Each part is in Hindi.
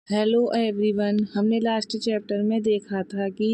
Hello everyone. हमने लास्ट चैप्टर में देखा था कि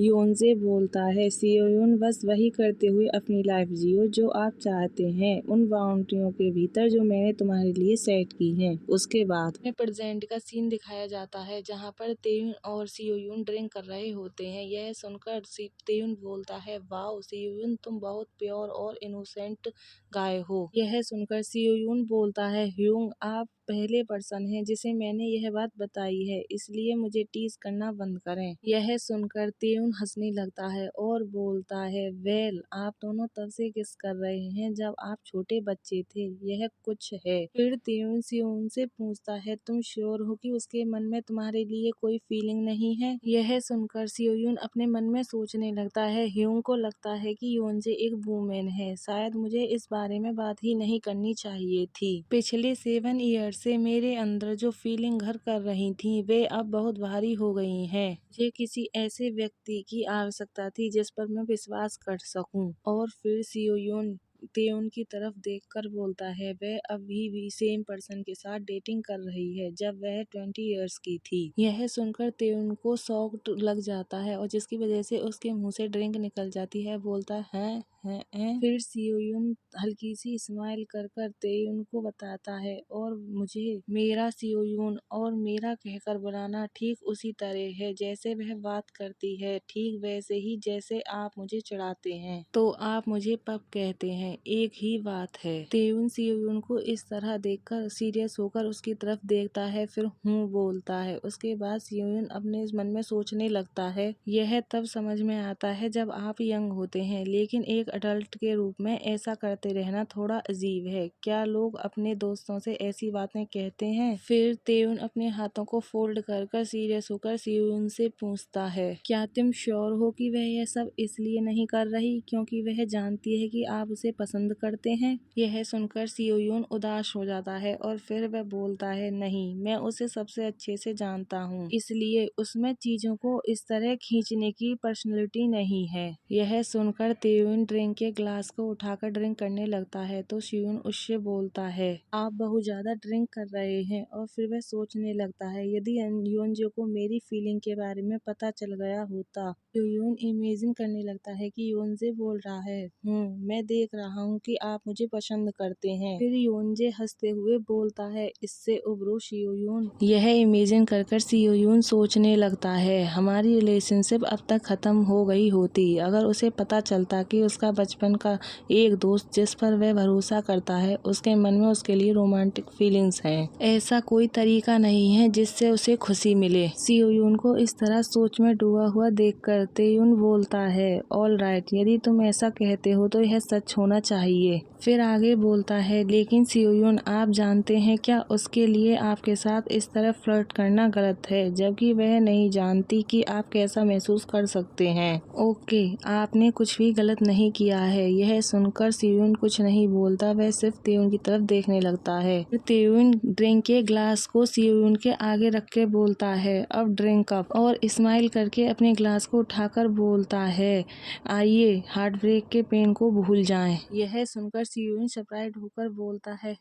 योनजे बोलता है सियोयून बस वही करते हुए अपनी लाइफ जियो जो आप चाहते हैं, उन बाउंड्रियों के भीतर जो मैंने तुम्हारे लिए सेट की हैं। उसके बाद में प्रेजेंट का सीन दिखाया जाता है जहां पर तेयून और सियोयून ड्रिंक कर रहे होते हैं। यह सुनकर तेयून बोलता है, वाओ सियोयून, तुम बहुत प्योर और इनोसेंट गाय हो। यह सुनकर सियोयून बोलता है, ह्यूंग आप पहले पर्सन हैं जिसे मैंने यह बात बताई है, इसलिए मुझे टीज करना बंद करें। यह सुनकर तेयून हंसने लगता है और बोलता है, वेल आप दोनों तब से किस कर रहे हैं जब आप छोटे बच्चे थे, यह कुछ है। फिर तेयून सियोन से पूछता है, तुम श्योर हो कि उसके मन में तुम्हारे लिए कोई फीलिंग नहीं है? यह सुनकर सियोयून अपने मन में सोचने लगता है, ह्यूंग को लगता है कि योनजे एक वूमेन है, शायद मुझे इस बारे में बात ही नहीं करनी चाहिए थी। पिछले 7 ईयर से मेरे अंदर जो फीलिंग घर कर रही थी वे अब बहुत भारी हो गई हैं। मुझे किसी ऐसे व्यक्ति की आवश्यकता थी जिस पर मैं विश्वास कर सकूं। और फिर सियोयून तेयून की तरफ देखकर बोलता है, वह अभी भी सेम पर्सन के साथ डेटिंग कर रही है जब वह 20 ईयर्स की थी। यह सुनकर तेयून को शॉक लग जाता है और जिसकी वजह से उसके मुंह से ड्रिंक निकल जाती है। बोलता है फिर सियोयून हल्की सी स्माइल कर कर तेयून को बताता है, और मुझे मेरा सियोयून और मेरा कहकर बुलाना ठीक उसी तरह है जैसे वह बात करती है, ठीक वैसे ही जैसे आप मुझे चिढ़ाते हैं तो आप मुझे पप कहते हैं, एक ही बात है। तेयून सियोयून को इस तरह देखकर सीरियस होकर उसकी तरफ देखता है, फिर हूँ बोलता है। उसके बाद सियोयून अपने मन में सोचने लगता है, यह तब समझ में आता है जब आप यंग होते हैं, लेकिन एक अडल्ट के रूप में ऐसा करते रहना थोड़ा अजीब है। क्या लोग अपने दोस्तों से ऐसी बातें कहते हैं? फिर तेयून अपने हाथों को फोल्ड कर कर सीरियस होकर सियोयून से पूछता है, क्या तुम श्योर हो कि वह यह सब इसलिए नहीं कर रही क्योंकि वह जानती है कि आप उसे पसंद करते हैं? यह सुनकर सियोयून उदास हो जाता है और फिर वह बोलता है, नहीं, मैं उसे सबसे अच्छे से जानता हूँ, इसलिए उसमें चीजों को इस तरह खींचने की पर्सनैलिटी नहीं है। यह सुनकर तेयून ड्रिंक के ग्लास को उठाकर ड्रिंक करने लगता है तो सियोयून उससे बोलता है, आप बहुत ज्यादा ड्रिंक कर रहे हैं। और फिर वह सोचने लगता है, यदि योनजे को मेरी फीलिंग के बारे में पता चल गया होता। सियोयून इमेजिन करने लगता है कि योनजे बोल रहा है, मैं देख रहा हूँ कि आप मुझे पसंद करते हैं। फिर योनजे हंसते हुए बोलता है, इससे उबरो सियोयून। यह इमेजिन कर कर सियोयून सोचने लगता है, हमारी रिलेशनशिप अब तक खत्म हो गई होती अगर उसे पता चलता कि उसका बचपन का एक दोस्त जिस पर वह भरोसा करता है उसके मन में उसके लिए रोमांटिक फीलिंग्स हैं। ऐसा कोई तरीका नहीं है जिससे उसे खुशी मिले। सियोयून को इस तरह सोच में डूबा हुआ देखकर तेयून बोलता है, ऑल राइट, यदि तुम ऐसा कहते हो तो यह सच होना चाहिए। फिर आगे बोलता है, लेकिन सियोयून आप जानते हैं क्या, उसके लिए आपके साथ इस तरह फ्लर्ट करना गलत है जबकि वह नहीं जानती कि आप कैसा महसूस कर सकते हैं। ओके, आपने कुछ भी गलत नहीं किया है। यह सुनकर सियोयून कुछ नहीं बोलता, वह सिर्फ तेयून की तरफ देखने लगता है। तेयून ड्रिंक के ग्लास को सियोयून के आगे रख के बोलता है, अब ड्रिंक अप, और स्माइल करके अपने ग्लास को उठाकर बोलता है, आइए हार्ट ब्रेक के पेन को भूल जाएं। यह सुनकर सियोयून सरप्राइज होकर बोलता है,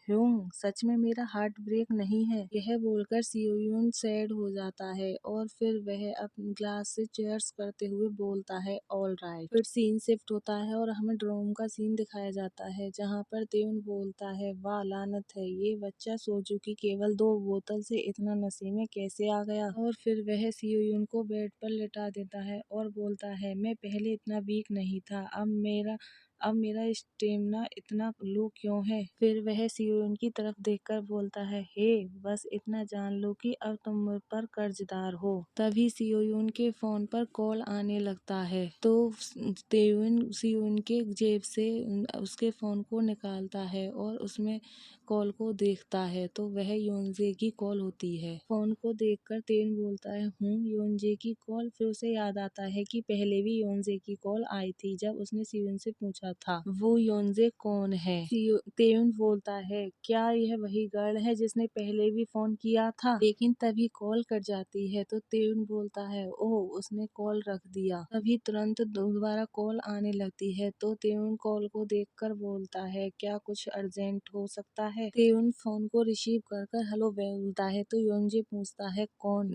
सच में मेरा हार्ट ब्रेक नहीं है। यह बोलकर सियोयून सैड हो जाता है और फिर वह अपने ग्लास से चीयर्स करते हुए बोलता है, ऑल राइट। फिर सीन शिफ्ट होता है और हमें ड्रोम का सीन दिखाया जाता है जहाँ पर तेयून बोलता है, वाह लानत है, ये बच्चा सोजू की केवल 2 बोतल से इतना नशे में कैसे आ गया। और फिर वह सियोयून को बेड पर लेटा देता है और बोलता है, मैं पहले इतना वीक नहीं था, अब मेरा स्टेमिना इतना लो क्यों है। फिर वह सियोयून की तरफ देखकर बोलता है, हे बस इतना जान लो कि अब तुम मुझ पर कर्जदार हो। तभी सियोयून के फोन पर कॉल आने लगता है तो तेयून सियोयून के जेब से उसके फोन को निकालता है और उसमें कॉल को देखता है तो वह योनजे की कॉल होती है। फोन को देखकर तेयून बोलता है, योनजे की कॉल। फिर उसे याद आता है कि पहले भी योनजे की कॉल आई थी जब उसने सियोयून से पूछा था, वो योनजे कौन है। तेयून बोलता है, क्या यह वही गर्ल है जिसने पहले भी फोन किया था। लेकिन तभी कॉल कट जाती है तो तेयून बोलता है, ओह उसने कॉल रख दिया। तभी तुरंत दोबारा कॉल आने लगती है तो तेयून कॉल को देखकर बोलता है, क्या कुछ अर्जेंट हो सकता है। है। तेयुन फोन को रिसीव कर हेलो बोलता है तो योनजे पूछता है कौन।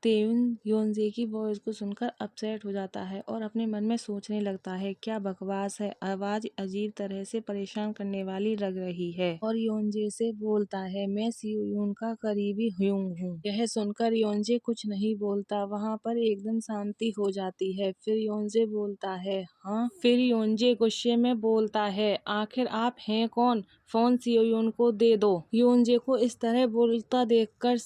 तेयुन योनजे की वॉइस को सुनकर अपसेट हो जाता है और अपने मन में सोचने लगता है क्या बकवास है, आवाज अजीब तरह से परेशान करने वाली लग रही है, और योनजे से बोलता है मैं सियोयून का करीबी हूँ। यह सुनकर योनजे कुछ नहीं बोलता, वहाँ पर एकदम शांति हो जाती है। फिर योनजे बोलता है हाँ। फिर योनजे गुस्से में बोलता है आखिर आप हैं कौन, फोन सियोयून को दे दो। योनजे को इस तरह बोलता देखकर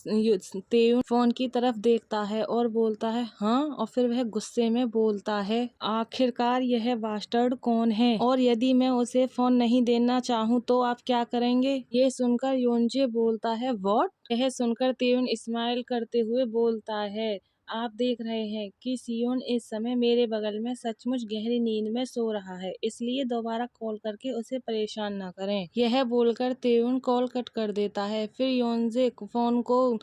तेयुन फोन की तरफ देखता है और बोलता है हाँ, और फिर वह गुस्से में बोलता है आखिरकार यह बास्टर्ड कौन है, और यदि मैं उसे फोन नहीं देना चाहूँ तो आप क्या करेंगे। ये सुनकर योनजे बोलता है व्हाट। यह सुनकर तेयुन स्माइल करते हुए बोलता है आप देख रहे हैं कि सियोन इस समय मेरे बगल में सचमुच गहरी नींद में सो रहा है, इसलिए दोबारा कॉल करके उसे परेशान न करें। यह बोलकर तेयुन कॉल कट कर देता है। फिर योनजे फोन को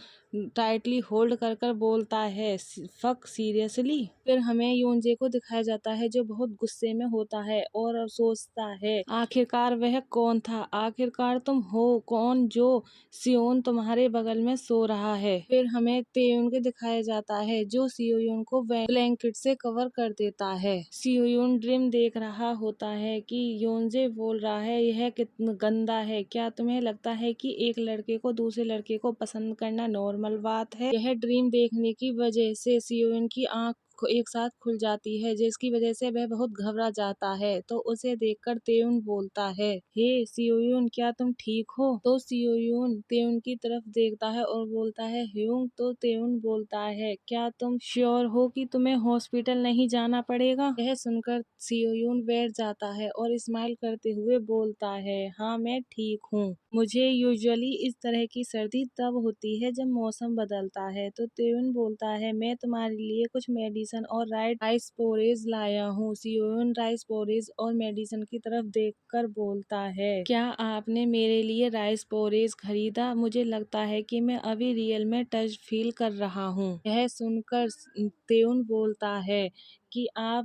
टाइटली होल्ड कर बोलता है फक सीरियसली। फिर हमें योनजे को दिखाया जाता है जो बहुत गुस्से में होता है और सोचता है आखिरकार वह कौन था, आखिरकार तुम हो कौन जो सियोन तुम्हारे बगल में सो रहा है। फिर हमें तेयुन को दिखाया जाता है जो सियोयून को ब्लैंकेट से कवर कर देता है। सियोयून ड्रीम देख रहा होता है कि योनजे बोल रहा है यह कितना गंदा है, क्या तुम्हें लगता है कि एक लड़के को दूसरे लड़के को पसंद करना नॉर्मल बात है। यह ड्रीम देखने की वजह से सियोयून की आंख एक साथ खुल जाती है, जिसकी वजह से वह बहुत घबरा जाता है। तो उसे देखकर तेयुन बोलता है हे सियोयून क्या तुम ठीक हो। तो सियोयून तेयुन की तरफ देखता है और बोलता है ह्यूंग। तो तेयुन बोलता है क्या तुम श्योर हो कि तुम्हें हॉस्पिटल नहीं जाना पड़ेगा। यह सुनकर सियोयून बैठ जाता है और स्माइल करते हुए बोलता है हाँ मैं ठीक हूँ, मुझे यूजुअली इस तरह की सर्दी तब होती है जब मौसम बदलता है। तो तेयुन बोलता है मैं तुम्हारे लिए कुछ मेडिसिन और राइस पोरेज लाया हूँ। सियोयून राइस पोरेज और मेडिसिन की तरफ देखकर बोलता है क्या आपने मेरे लिए राइस पोरेज खरीदा, मुझे लगता है कि मैं अभी रियल में टच फील कर रहा हूँ। यह सुनकर तेयुन बोलता है कि आप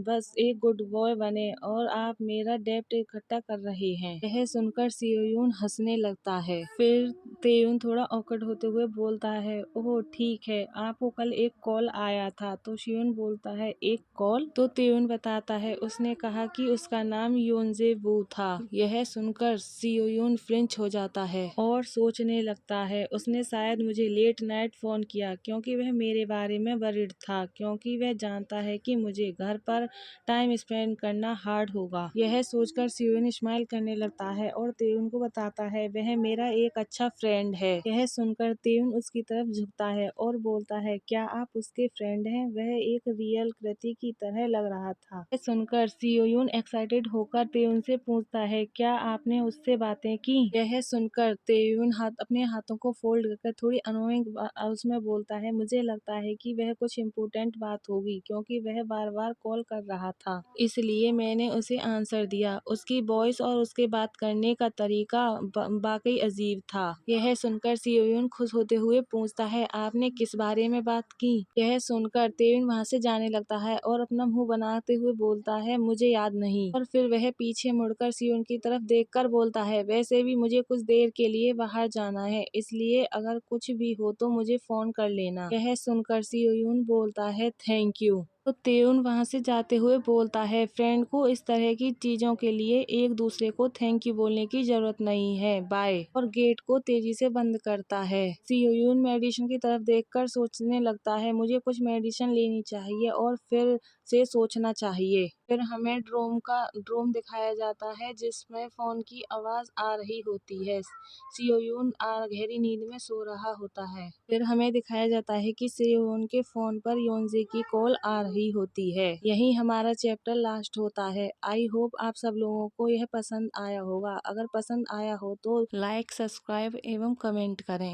बस एक गुड बॉय बने और आप मेरा डेब्ट इकट्ठा कर रहे हैं। यह सुनकर सियोयून हंसने लगता है। फिर तेयुन थोड़ा ऑकवर्ड होते हुए बोलता है ओह ठीक है, आपको कल एक कॉल आया था। तो सियोयून बोलता है एक कॉल। तो तेयुन बताता है उसने कहा कि उसका नाम योनजे वू था। यह सुनकर सियोयून फ्रेंच हो जाता है और सोचने लगता है उसने शायद मुझे लेट नाइट फोन किया क्योंकि वह मेरे बारे में वरीड था, क्योंकि वह जानता है कि मुझे घर पर टाइम स्पेंड करना हार्ड होगा। यह सोचकर सियोयून स्माइल करने लगता है और तेयुन को बताता है वह मेरा एक अच्छा फ्रेंड है। यह सुनकर तेयुन उसकी तरफ झुकता है और बोलता है क्या आप उसके फ्रेंड हैं, वह एक रियल कृति की तरह लग रहा था। यह सुनकर सियोयून एक्साइटेड होकर तेयुन से पूछता है क्या आपने उससे बातें की। यह सुनकर तेयुन अपने हाथों को फोल्ड कर थोड़ी अनोइंग उसमें बोलता है मुझे लगता है कि वह कुछ इम्पोर्टेंट बात होगी क्योंकि वह बार बार कॉल कर रहा था, इसलिए मैंने उसे आंसर दिया। उसकी वॉइस और उसके बात करने का तरीका वाकई अजीब था। यह सुनकर सियोयून खुश होते हुए पूछता है आपने किस बारे में बात की। यह सुनकर तेयुन वहाँ से जाने लगता है और अपना मुंह बनाते हुए बोलता है मुझे याद नहीं। और फिर वह पीछे मुड़कर सियोयून की तरफ देखकर बोलता है वैसे भी मुझे कुछ देर के लिए बाहर जाना है, इसलिए अगर कुछ भी हो तो मुझे फोन कर लेना। यह सुनकर सियोयून बोलता है थैंक यू। तो तेयुन वहाँ से जाते हुए बोलता है फ्रेंड को इस तरह की चीजों के लिए एक दूसरे को थैंक यू बोलने की जरूरत नहीं है, बाय। और गेट को तेजी से बंद करता है। सियोयून मेडिसिन की तरफ देखकर सोचने लगता है मुझे कुछ मेडिसिन लेनी चाहिए और फिर से सोचना चाहिए। फिर हमें ड्रोम दिखाया जाता है जिसमें फोन की आवाज आ रही होती है। सियोयून गहरी नींद में सो रहा होता है। फिर हमें दिखाया जाता है कि सियोयून के फोन पर योनजे की कॉल आ रही होती है। यही हमारा चैप्टर लास्ट होता है। आई होप आप सब लोगों को यह पसंद आया होगा। अगर पसंद आया हो तो लाइक, सब्सक्राइब एवं कमेंट करें।